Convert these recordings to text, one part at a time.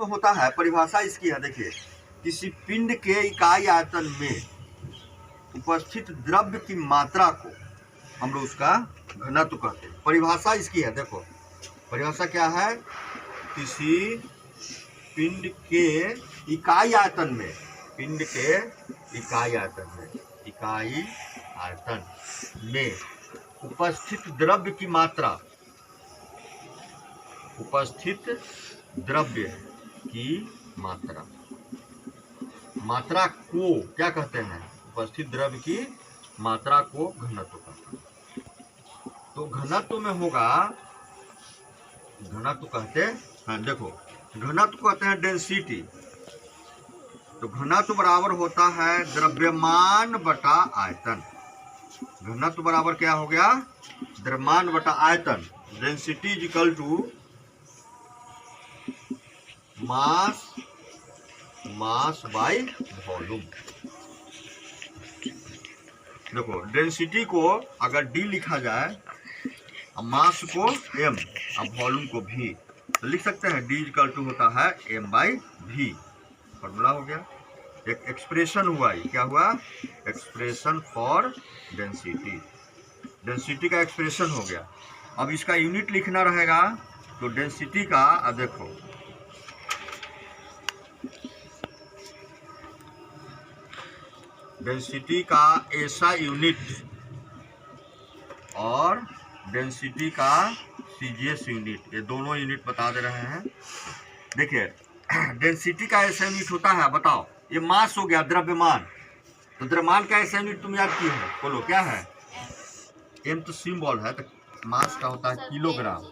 में होता है, परिभाषा इसकी है, देखिए, किसी पिंड के इकाई आयतन में उपस्थित द्रव्य की मात्रा को हम लोग उसका घनत्व कहते हैं। परिभाषा इसकी है, देखो परिभाषा क्या है, किसी पिंड के इकाई आयतन में, पिंड के इकाई आयतन में, इकाई आयतन में उपस्थित द्रव्य की मात्रा, उपस्थित द्रव्य की मात्रा, मात्रा को क्या कहते हैं, उपस्थित द्रव्य की मात्रा को घनत्व कहते हैं। तो घनत्व में होगा, घनत्व कहते हैं, देखो घनत्व कहते हैं डेंसिटी। तो घनत्व बराबर होता है द्रव्यमान बटा आयतन। घनत्व बराबर क्या हो गया, द्रव्यमान बटा आयतन। Density is equal to mass by volume. देखो डेंसिटी को अगर डी लिखा जाए, मास को एम, अब वॉल्यूम को भी, तो लिख सकते हैं डी इक्वल टू होता है एम बाई वी। फॉर्मूला हो गया, एक एक्सप्रेशन हुआ, ये क्या हुआ, एक्सप्रेशन फॉर डेंसिटी। डेंसिटी का एक्सप्रेशन हो गया। अब इसका यूनिट लिखना रहेगा, तो डेंसिटी का, अब देखो डेंसिटी का ऐसा यूनिट और डेंसिटी का सीजीएस यूनिट, ये दोनों यूनिट बता दे रहे हैं। देखिए डेंसिटी का ऐसा यूनिट होता है, बताओ, ये मास हो गया, द्रव्यमान। तो द्रव्यमान का ऐसा यूनिट तुम याद किए हो, बोलो क्या है, एम तो सिंबल है, तो मास का होता है किलोग्राम,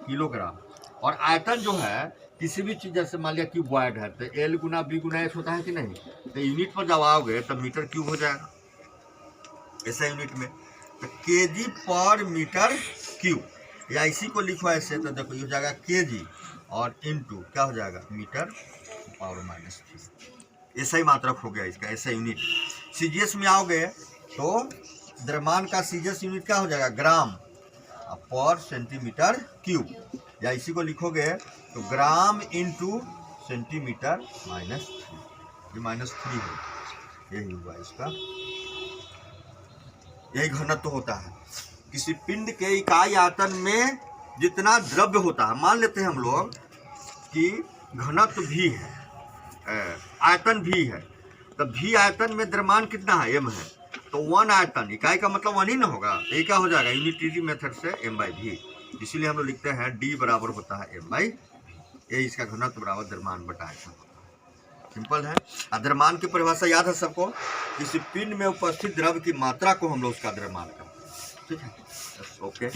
किलोग्राम। और आयतन जो है किसी भी चीज, जैसे मान लिया क्यूबॉइड है, तो एल गुना बी गुना एच होता है कि नहीं, तो यूनिट पर जब आओगे तब मीटर क्यूब हो जाएगा ऐसा यूनिट में। तो केजी पर मीटर क्यूब, या इसी को लिखो ऐसे, तो देखो ये हो जाएगा केजी और इनटू क्या हो जाएगा, मीटर पावर -3। ऐसा ही मात्रक हो गया इसका, ऐसा यूनिट। सीजीएस में आओगे तो द्रव्यमान का सीजीएस यूनिट क्या हो जाएगा, ग्राम पर सेंटीमीटर क्यूब, या इसी को लिखोगे तो ग्राम इंटू सेंटीमीटर -3। ये -3 है, यही हुआ इसका, यही घनत्व होता है। किसी पिंड के इकाई आयतन में जितना द्रव्य होता है, मान लेते हैं हम लोग कि घनत्व भी है, आयतन भी है, तो भी आयतन में द्रव्यमान कितना है, एम है, तो 1 आयतन, इकाई का मतलब 1 ही ना होगा, तो ये क्या हो जाएगा, यूनिटरी मेथड से m बाई भी। इसीलिए हम लोग लिखते हैं d बराबर होता है m बाई, ये इसका घनत्व बराबर द्रव्यमान बटा आयतन होता है। सिंपल है। द्रव्यमान की परिभाषा याद है सबको, किसी पिंड में उपस्थित द्रव्य की मात्रा को हम लोग उसका द्रव्यमान करते हैं, ठीक है, ओके।